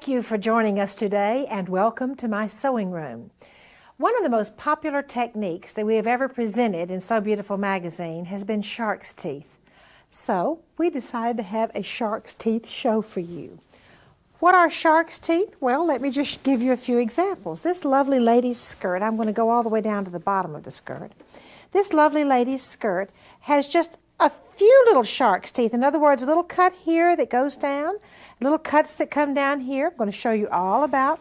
Thank you for joining us today and welcome to my sewing room. One of the most popular techniques that we have ever presented in Sew Beautiful magazine has been shark's teeth. So we decided to have a shark's teeth show for you. What are shark's teeth? Well, let me just give you a few examples. This lovely lady's skirt, I'm going to go all the way down to the bottom of the skirt. This lovely lady's skirt has just a few little shark's teeth. In other words, a little cut here that goes down, little cuts that come down here. I'm going to show you all about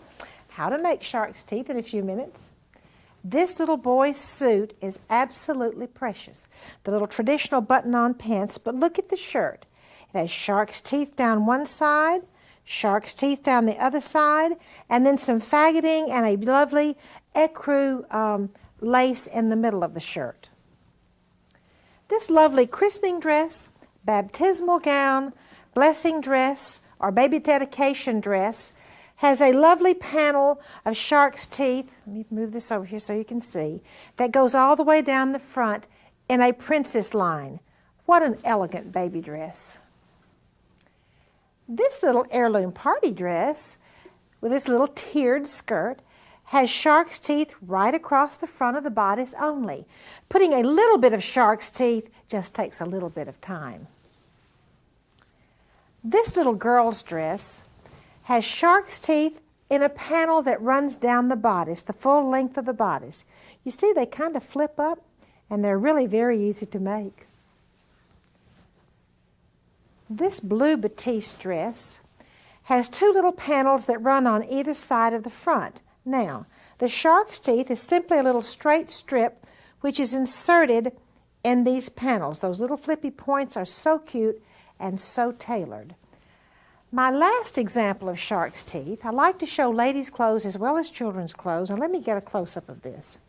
how to make shark's teeth in a few minutes. This little boy's suit is absolutely precious. The little traditional button-on pants, but look at the shirt. It has shark's teeth down one side, shark's teeth down the other side, and then some faggoting and a lovely ecru lace in the middle of the shirt. This lovely christening dress, baptismal gown, blessing dress, or baby dedication dress has a lovely panel of shark's teeth. Let me move this over here so you can see. That goes all the way down the front in a princess line. What an elegant baby dress. This little heirloom party dress with this little tiered skirt has shark's teeth right across the front of the bodice only. Putting a little bit of shark's teeth just takes a little bit of time. This little girl's dress has shark's teeth in a panel that runs down the bodice, the full length of the bodice. You see, they kind of flip up, and they're really very easy to make. This blue batiste dress has two little panels that run on either side of the front. Now, the shark's teeth is simply a little straight strip which is inserted in these panels. Those little flippy points are so cute and so tailored. My last example of shark's teeth, I like to show ladies' clothes as well as children's clothes, and let me get a close-up of this,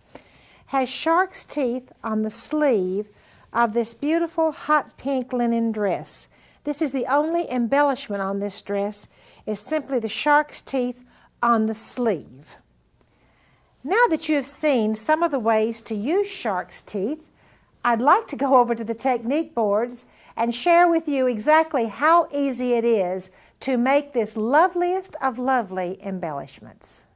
has shark's teeth on the sleeve of this beautiful hot pink linen dress. This is the only embellishment on this dress, is simply the shark's teeth on the sleeve. Now that you have seen some of the ways to use shark's teeth, I'd like to go over to the technique boards and share with you exactly how easy it is to make this loveliest of lovely embellishments.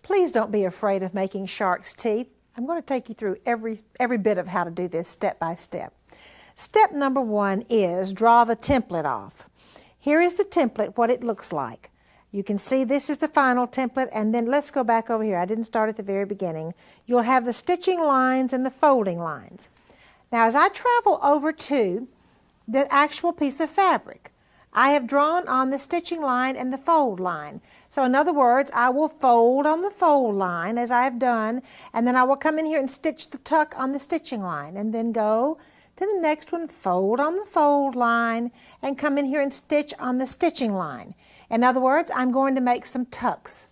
Please don't be afraid of making shark's teeth. I'm going to take you through every bit of how to do this step by step. Step number one is draw the template off. Here is the template, what it looks like. You can see this is the final template, and then let's go back over here. I didn't start at the very beginning. You'll have the stitching lines and the folding lines. Now, as I travel over to the actual piece of fabric, I have drawn on the stitching line and the fold line. So in other words, I will fold on the fold line as I have done, and then I will come in here and stitch the tuck on the stitching line, and then go to the next one, fold on the fold line, and come in here and stitch on the stitching line. In other words, I'm going to make some tucks.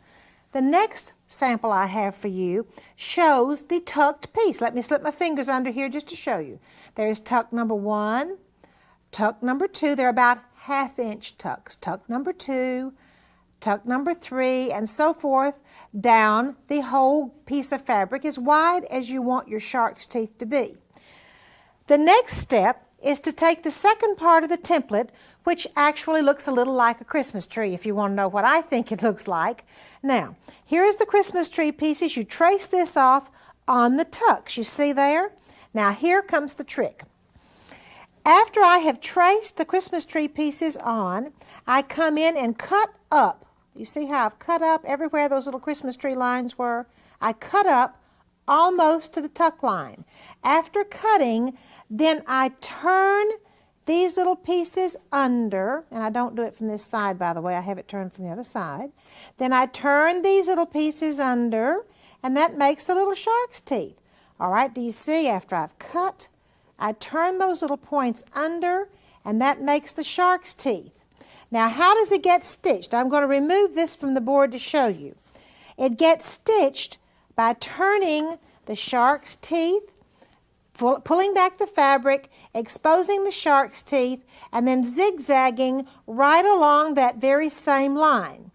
The next sample I have for you shows the tucked piece. Let me slip my fingers under here just to show you. There's tuck number one, tuck number two. They're about half-inch tucks. Tuck number two, tuck number three, and so forth down the whole piece of fabric as wide as you want your shark's teeth to be. The next step is to take the second part of the template, which actually looks a little like a Christmas tree, if you want to know what I think it looks like. Now, here is the Christmas tree pieces. You trace this off on the tucks. You see there? Now, here comes the trick. After I have traced the Christmas tree pieces on, I come in and cut up. You see how I've cut up everywhere those little Christmas tree lines were? I cut up almost to the tuck line. After cutting, then I turn these little pieces under, and I don't do it from this side, by the way, I have it turned from the other side. Then I turn these little pieces under, and that makes the little shark's teeth. All right, do you see? After I've cut, I turn those little points under, and that makes the shark's teeth. Now, how does it get stitched? I'm going to remove this from the board to show you. It gets stitched by turning the shark's teeth, pulling back the fabric, exposing the shark's teeth, and then zigzagging right along that very same line.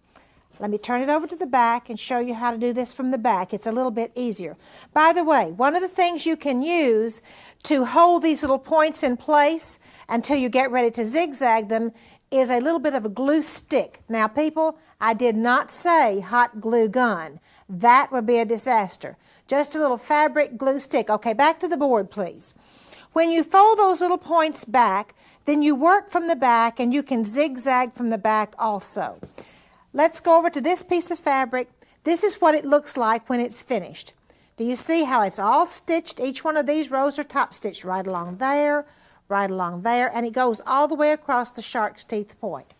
Let me turn it over to the back and show you how to do this from the back. It's a little bit easier. By the way, one of the things you can use to hold these little points in place until you get ready to zigzag them is a little bit of a glue stick. Now people, I did not say hot glue gun. That would be a disaster. Just a little fabric glue stick. Okay, back to the board, please. When you fold those little points back, then you work from the back and you can zigzag from the back also. Let's go over to this piece of fabric. This is what it looks like when it's finished. Do you see how it's all stitched? Each one of these rows are top stitched right along there, and it goes all the way across the shark's teeth point.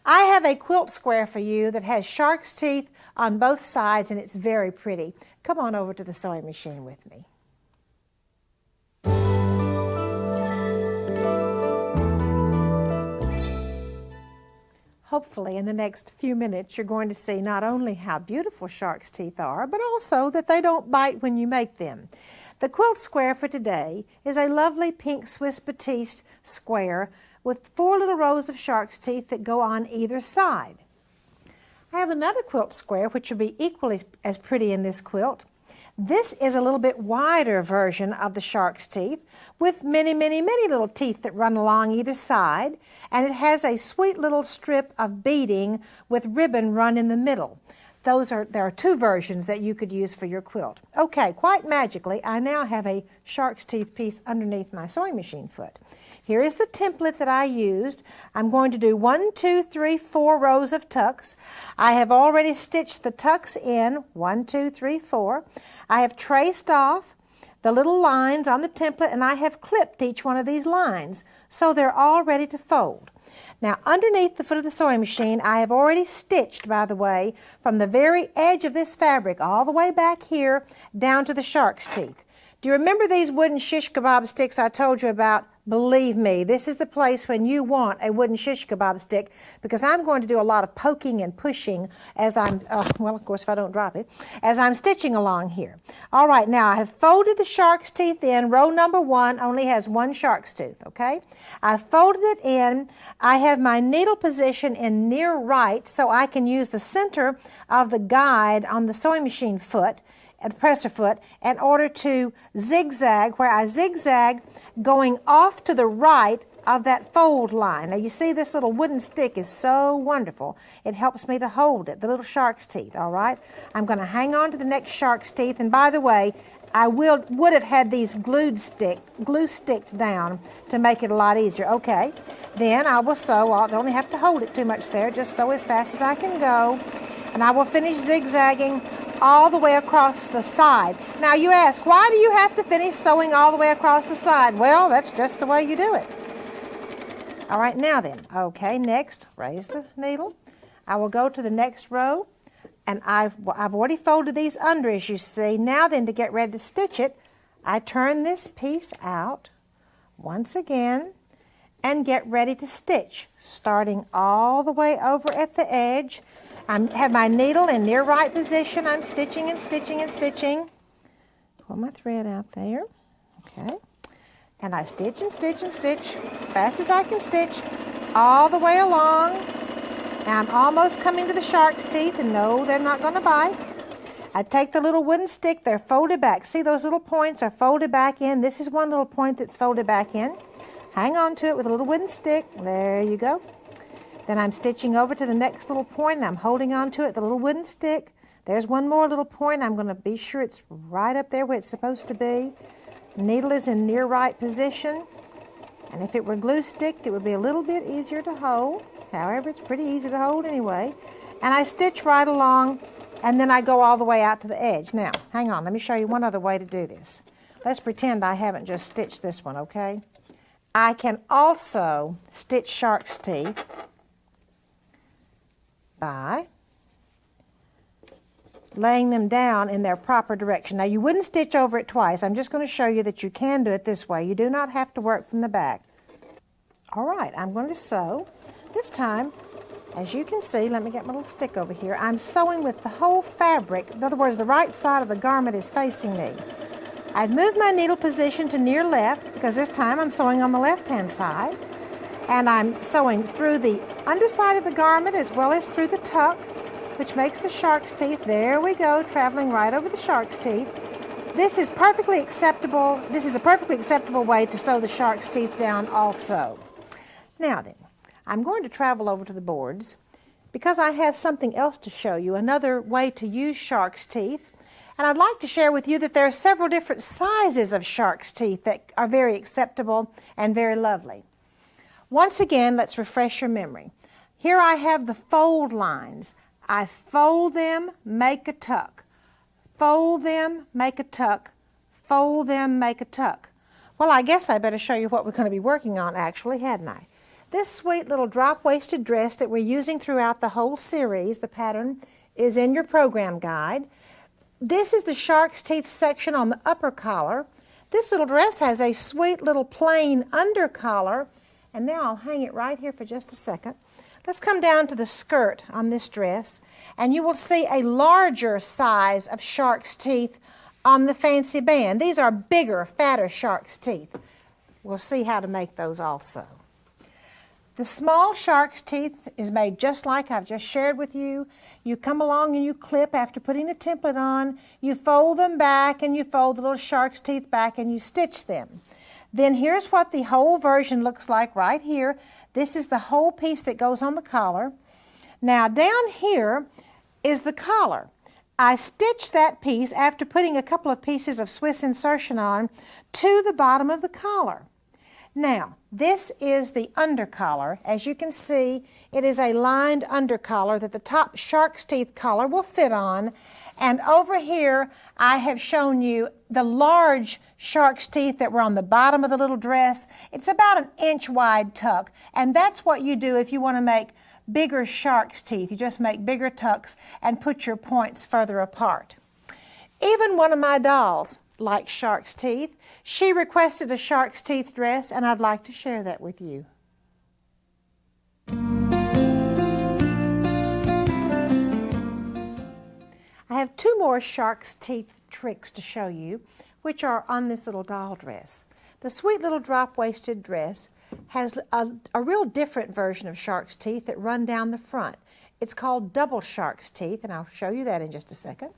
I have a quilt square for you that has shark's teeth on both sides, and it's very pretty. Come on over to the sewing machine with me. Hopefully in the next few minutes you're going to see not only how beautiful shark's teeth are, but also that they don't bite when you make them. The quilt square for today is a lovely pink Swiss batiste square with 4 little rows of shark's teeth that go on either side. I have another quilt square which will be equally as pretty in this quilt. This is a little bit wider version of the shark's teeth with many, many, many little teeth that run along either side, and it has a sweet little strip of beading with ribbon run in the middle. There are 2 versions that you could use for your quilt. Okay, quite magically, I now have a shark's teeth piece underneath my sewing machine foot. Here is the template that I used. I'm going to do 1, 2, 3, 4 rows of tucks. I have already stitched the tucks in, 1, 2, 3, 4. I have traced off the little lines on the template, and I have clipped each one of these lines, so they're all ready to fold. Now, underneath the foot of the sewing machine, I have already stitched, by the way, from the very edge of this fabric all the way back here down to the shark's teeth. Do you remember these wooden shish kebab sticks I told you about? Believe me, this is the place when you want a wooden shish kebab stick, because I'm going to do a lot of poking and pushing as I'm, well, of course, if I don't drop it, as I'm stitching along here. All right, now I have folded the shark's teeth in. Row number 1 only has 1 shark's tooth, okay? I've folded it in. I have my needle position in near right so I can use the center of the guide on the sewing machine foot, the presser foot, in order to zigzag, where I zigzag going off to the right of that fold line. Now you see this little wooden stick is so wonderful. It helps me to hold it, the little shark's teeth, all right? I'm going to hang on to the next shark's teeth, and by the way, I would have had these glue sticked down to make it a lot easier. Okay, then I will sew. I don't have to hold it too much there, just sew as fast as I can go. And I will finish zigzagging all the way across the side. Now you ask, why do you have to finish sewing all the way across the side? Well, that's just the way you do it. All right, now then, okay, next, raise the needle. I will go to the next row, and I've already folded these under, as you see. Now then, to get ready to stitch it, I turn this piece out once again and get ready to stitch, starting all the way over at the edge. I have my needle in near right position. I'm stitching and stitching and stitching. Pull my thread out there. Okay. And I stitch and stitch and stitch, fast as I can stitch, all the way along. Now I'm almost coming to the shark's teeth, and no, they're not going to bite. I take the little wooden stick, they're folded back. See, those little points are folded back in. This is one little point that's folded back in. Hang on to it with a little wooden stick. There you go. Then I'm stitching over to the next little point, and I'm holding on to it, the little wooden stick. There's one more little point. I'm going to be sure it's right up there where it's supposed to be. Needle is in near right position. And if it were glue sticked, it would be a little bit easier to hold. However, it's pretty easy to hold anyway. And I stitch right along, and then I go all the way out to the edge. Now, hang on, let me show you one other way to do this. Let's pretend I haven't just stitched this one, okay? I can also stitch shark's teeth by laying them down in their proper direction. Now you wouldn't stitch over it twice. I'm just going to show you that you can do it this way. You do not have to work from the back. All right, I'm going to sew. This time, as you can see, let me get my little stick over here. I'm sewing with the whole fabric. In other words, the right side of the garment is facing me. I've moved my needle position to near left because this time I'm sewing on the left-hand side. And I'm sewing through the underside of the garment as well as through the tuck. which makes the shark's teeth. There we go, traveling right over the shark's teeth. This is perfectly acceptable. This is a perfectly acceptable way to sew the shark's teeth down also. Now then, I'm going to travel over to the boards because I have something else to show you, another way to use shark's teeth. And I'd like to share with you that there are several different sizes of shark's teeth that are very acceptable and very lovely. Once again, let's refresh your memory. Here I have the fold lines. I fold them, make a tuck. Fold them, make a tuck. Fold them, make a tuck. Well, I guess I better show you what we're going to be working on actually, hadn't I? This sweet little drop-waisted dress that we're using throughout the whole series, the pattern is in your program guide. This is the shark's teeth section on the upper collar. This little dress has a sweet little plain under collar. And now I'll hang it right here for just a second. Let's come down to the skirt on this dress, and you will see a larger size of shark's teeth on the fancy band. These are bigger, fatter shark's teeth. We'll see how to make those also. The small shark's teeth is made just like I've just shared with you. You come along and you clip after putting the template on. You fold them back and you fold the little shark's teeth back and you stitch them. Then here's what the whole version looks like right here. This is the whole piece that goes on the collar. Now down here is the collar. I stitched that piece after putting a couple of pieces of Swiss insertion on to the bottom of the collar. Now, this is the undercollar. As you can see, it is a lined undercollar that the top shark's teeth collar will fit on. And over here, I have shown you the large shark's teeth that were on the bottom of the little dress. It's about an inch wide tuck. And that's what you do if you want to make bigger shark's teeth. You just make bigger tucks and put your points further apart. Even one of my dolls likes shark's teeth. She requested a shark's teeth dress, and I'd like to share that with you. I have two more shark's teeth tricks to show you, which are on this little doll dress. The sweet little drop-waisted dress has a real different version of shark's teeth that run down the front. It's called double shark's teeth, and I'll show you that in just a second.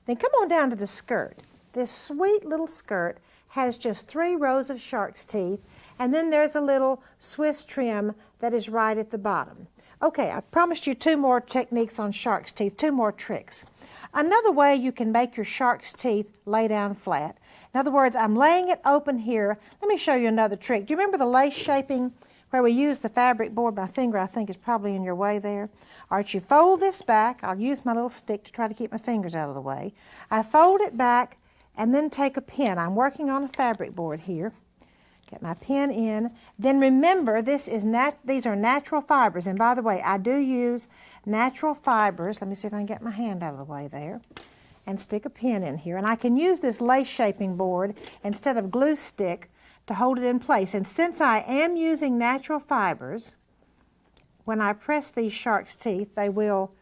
Then come on down to the skirt. This sweet little skirt has just 3 rows of shark's teeth, and then there's a little Swiss trim that is right at the bottom. Okay, I promised you 2 more techniques on shark's teeth, 2 more tricks. Another way you can make your shark's teeth lay down flat. In other words, I'm laying it open here. Let me show you another trick. Do you remember the lace shaping where we use the fabric board? My finger, I think, is probably in your way there. All right, you fold this back. I'll use my little stick to try to keep my fingers out of the way. I fold it back and then take a pin. I'm working on a fabric board here. Get my pin in. Then remember, these are natural fibers. And by the way, I do use natural fibers. Let me see if I can get my hand out of the way there. And stick a pin in here. And I can use this lace shaping board instead of glue stick to hold it in place. And since I am using natural fibers, when I press these shark's teeth, they will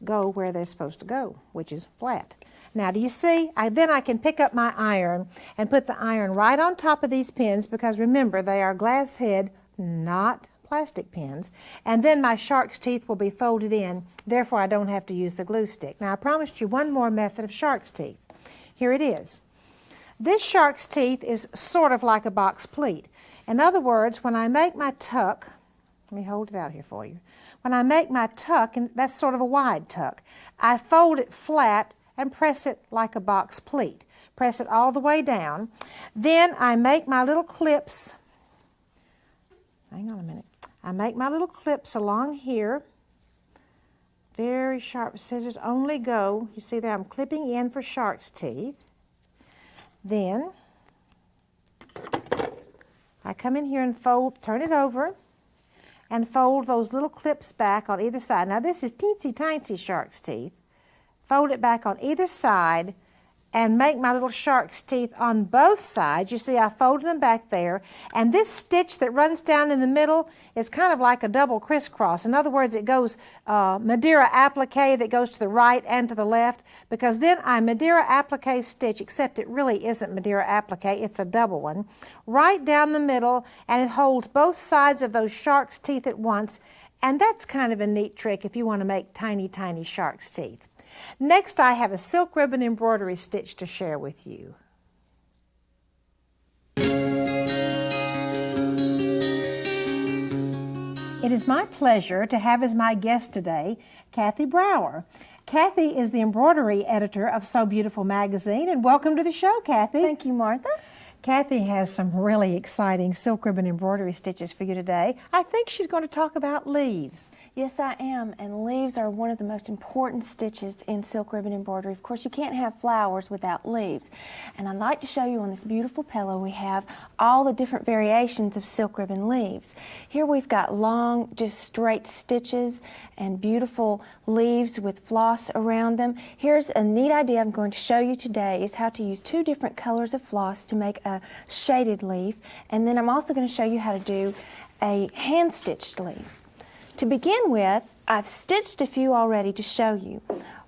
go where they're supposed to go, which is flat. Now, do you see? Then I can pick up my iron and put the iron right on top of these pins because remember, they are glass head, not plastic pins. And then my shark's teeth will be folded in. Therefore, I don't have to use the glue stick. Now, I promised you one more method of shark's teeth. Here it is. This shark's teeth is sort of like a box pleat. In other words, when I make my tuck, let me hold it out here for you. When I make my tuck, and that's sort of a wide tuck, I fold it flat and press it like a box pleat. Press it all the way down. Then I make my little clips. Hang on a minute. I make my little clips along here. Very sharp scissors only go. You see there I'm clipping in for shark's teeth. Then I come in here and fold, turn it over, and fold those little clips back on either side. Now this is teensy tiny shark's teeth. Fold it back on either side and make my little shark's teeth on both sides. You see I folded them back there, and this stitch that runs down in the middle is kind of like a double crisscross. In other words, it goes Madeira applique that goes to the right and to the left, because then I Madeira applique stitch, except it really isn't Madeira applique, it's a double one, right down the middle, and it holds both sides of those shark's teeth at once. And that's kind of a neat trick if you want to make tiny, tiny shark's teeth. Next, I have a silk ribbon embroidery stitch to share with you. It is my pleasure to have as my guest today, Kathy Brower. Kathy is the embroidery editor of So Beautiful magazine, and welcome to the show, Kathy. Thank you, Martha. Kathy has some really exciting silk ribbon embroidery stitches for you today. I think she's going to talk about leaves. Yes, I am, and leaves are one of the most important stitches in silk ribbon embroidery. Of course, you can't have flowers without leaves. And I'd like to show you on this beautiful pillow we have all the different variations of silk ribbon leaves. Here we've got long, just straight stitches and beautiful leaves with floss around them. Here's a neat idea I'm going to show you today is how to use two different colors of floss to make a shaded leaf. And then I'm also going to show you how to do a hand-stitched leaf. To begin with, I've stitched a few already to show you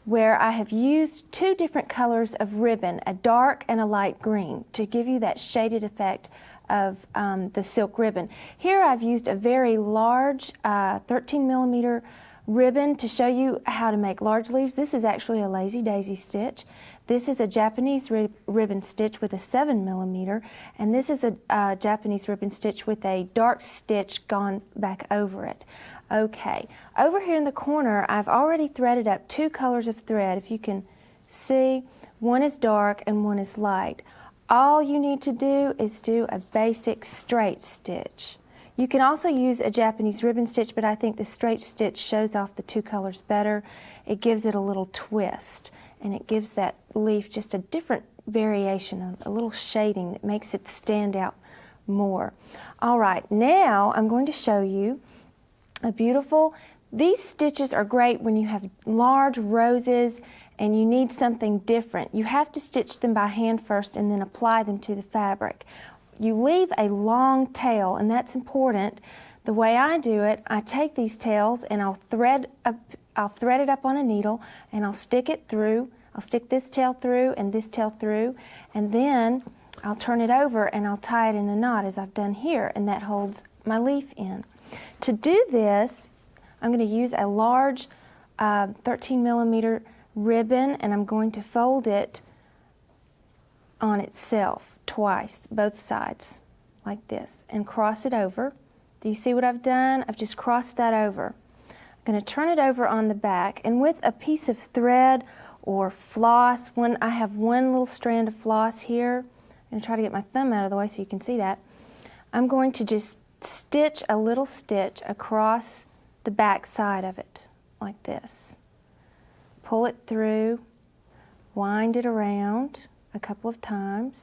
where I have used two different colors of ribbon, a dark and a light green, to give you that shaded effect of the silk ribbon. Here I've used a very large 13 millimeter ribbon to show you how to make large leaves. This is actually a lazy daisy stitch. This is a Japanese ribbon stitch with a 7 millimeter, and this is a Japanese ribbon stitch with a dark stitch gone back over it. Okay, over here in the corner I've already threaded up two colors of thread. If you can see, one is dark and one is light. All you need to do is do a basic straight stitch. You can also use a Japanese ribbon stitch, but I think the straight stitch shows off the two colors better. It gives it a little twist, and it gives that leaf just a different variation, a little shading that makes it stand out more. All right, now I'm going to show you a beautiful, these stitches are great when you have large roses and you need something different. You have to stitch them by hand first and then apply them to the fabric. You leave a long tail, and that's important. The way I do it, I take these tails and I'll thread it up on a needle and I'll stick it through. I'll stick this tail through and this tail through, and then I'll turn it over and I'll tie it in a knot as I've done here, and that holds my leaf in. To do this, I'm going to use a large 13 millimeter ribbon, and I'm going to fold it on itself twice, both sides, like this, and cross it over. Do you see what I've done? I've just crossed that over. I'm going to turn it over on the back, and with a piece of thread or floss, when I have one little strand of floss here, I'm going to try to get my thumb out of the way so you can see that, I'm going to just stitch a little stitch across the back side of it, like this. Pull it through, wind it around a couple of times,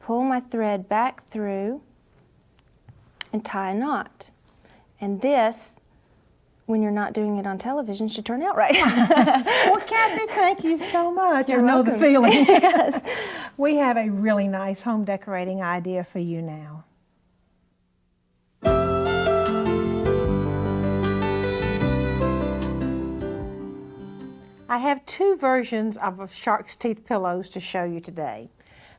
pull my thread back through, and tie a knot. And this, when you're not doing it on television, should turn out right. Well, Kathy, thank you so much. You're I know welcome. the feeling. Yes. We have a really nice home decorating idea for you now. I have two versions of shark's teeth pillows to show you today.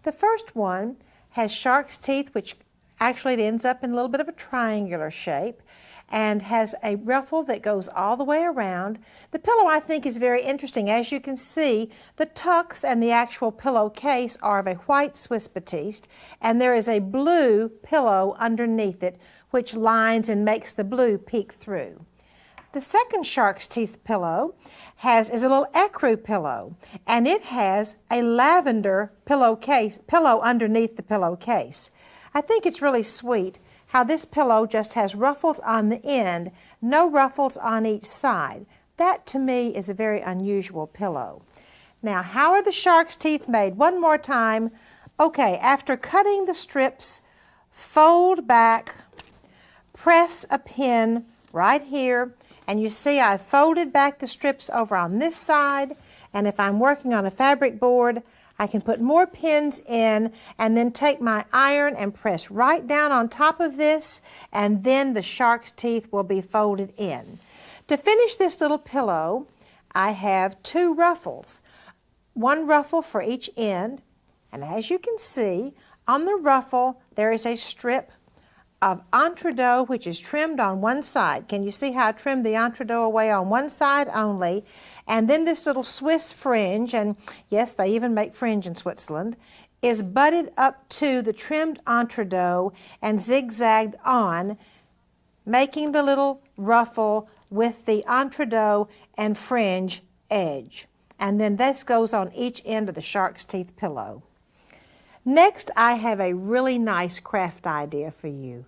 The first one has shark's teeth, which actually it ends up in a little bit of a triangular shape, and has a ruffle that goes all the way around. The pillow, I think, is very interesting. As you can see, the tucks and the actual pillow case are of a white Swiss batiste, and there is a blue pillow underneath it, which lines and makes the blue peek through. The second shark's teeth pillow is a little ecru pillow, and it has a lavender pillow underneath the pillowcase. I think it's really sweet how this pillow just has ruffles on the end, no ruffles on each side. That to me is a very unusual pillow. Now, how are the shark's teeth made? One more time. Okay, after cutting the strips, fold back, press a pin right here, and you see I folded back the strips over on this side, and if I'm working on a fabric board, I can put more pins in and then take my iron and press right down on top of this, and then the shark's teeth will be folded in. To finish this little pillow, I have two ruffles, one ruffle for each end, and as you can see, on the ruffle there is a strip of entredos, which is trimmed on one side. Can you see how I trimmed the entredos away on one side only? And then this little Swiss fringe, and yes, they even make fringe in Switzerland, is butted up to the trimmed entredos and zigzagged on, making the little ruffle with the entredos and fringe edge. And then this goes on each end of the shark's teeth pillow. Next, I have a really nice craft idea for you.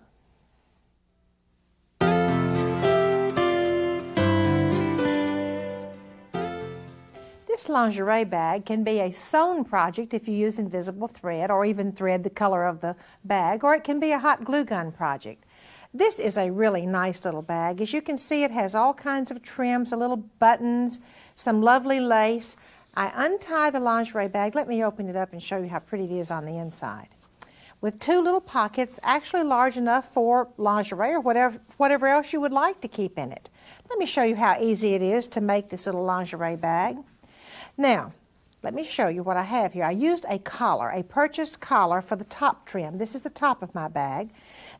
This lingerie bag can be a sewn project if you use invisible thread or even thread the color of the bag, or it can be a hot glue gun project. This is a really nice little bag. As you can see, it has all kinds of trims, little buttons, some lovely lace. I untie the lingerie bag. Let me open it up and show you how pretty it is on the inside. With two little pockets, actually large enough for lingerie or whatever else you would like to keep in it. Let me show you how easy it is to make this little lingerie bag. Now, let me show you what I have here. I used a collar, a purchased collar for the top trim. This is the top of my bag.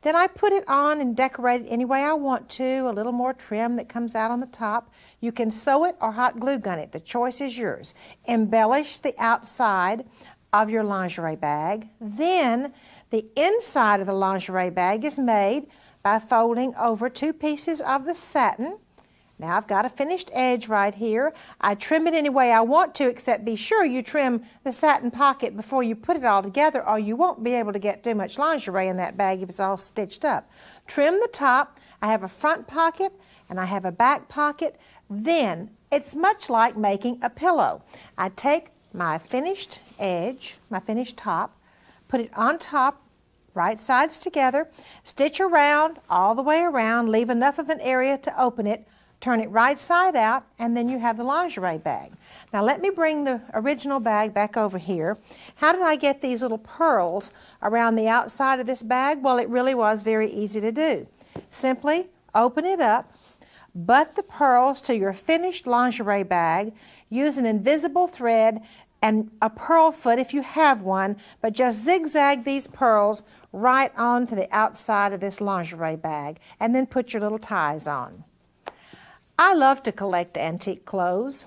Then I put it on and decorate it any way I want to, a little more trim that comes out on the top. You can sew it or hot glue gun it. The choice is yours. Embellish the outside of your lingerie bag. Then the inside of the lingerie bag is made by folding over two pieces of the satin. Now I've got a finished edge right here. I trim it any way I want to, except be sure you trim the satin pocket before you put it all together, or you won't be able to get too much lingerie in that bag if it's all stitched up. Trim the top. I have a front pocket and I have a back pocket. Then it's much like making a pillow. I take my finished edge, my finished top, put it on top, right sides together, stitch around all the way around, leave enough of an area to open it, turn it right side out, and then you have the lingerie bag. Now let me bring the original bag back over here. How did I get these little pearls around the outside of this bag? Well, it really was very easy to do. Simply open it up, butt the pearls to your finished lingerie bag, use an invisible thread and a pearl foot if you have one, but just zigzag these pearls right onto the outside of this lingerie bag, and then put your little ties on. I love to collect antique clothes.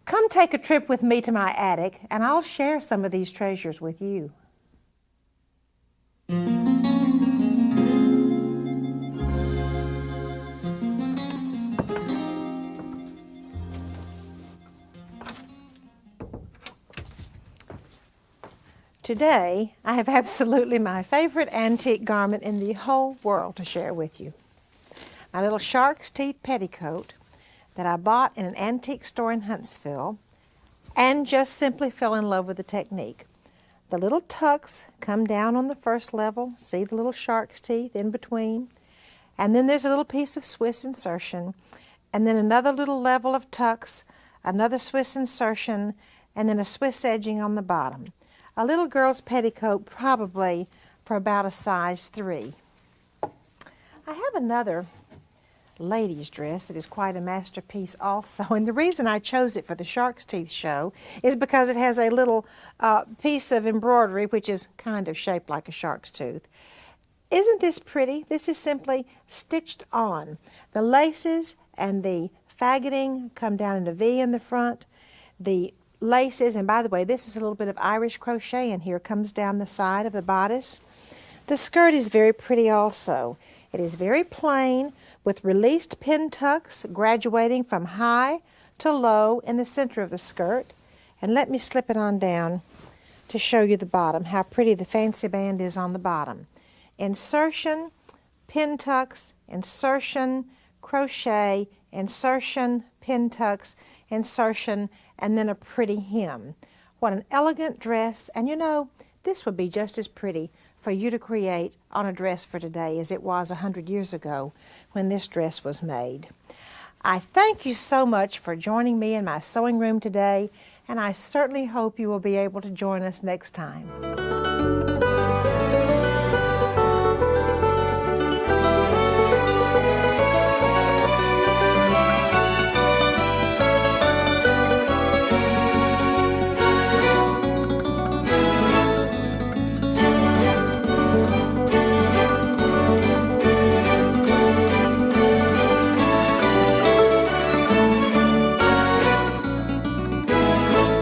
Come take a trip with me to my attic, and I'll share some of these treasures with you. Today, I have absolutely my favorite antique garment in the whole world to share with you. My little shark's teeth petticoat that I bought in an antique store in Huntsville, and just simply fell in love with the technique. The little tucks come down on the first level, see the little shark's teeth in between, and then there's a little piece of Swiss insertion, and then another little level of tucks, another Swiss insertion, and then a Swiss edging on the bottom. A little girl's petticoat, probably for about a size 3. I have another ladies' dress that is quite a masterpiece also, and the reason I chose it for the Shark's Teeth show is because it has a little piece of embroidery which is kind of shaped like a shark's tooth. Isn't this pretty? This is simply stitched on. The laces and the faggoting come down in a V in the front. The laces, and by the way, this is a little bit of Irish crochet in here, comes down the side of the bodice. The skirt is very pretty also. It is very plain with released pin tucks graduating from high to low in the center of the skirt. And let me slip it on down to show you the bottom, how pretty the fancy band is on the bottom. Insertion, pin tucks, insertion, crochet, insertion, pin tucks, insertion, and then a pretty hem. What an elegant dress, and you know, this would be just as pretty for you to create on a dress for today as it was 100 years ago when this dress was made. I thank you so much for joining me in my sewing room today, and I certainly hope you will be able to join us next time.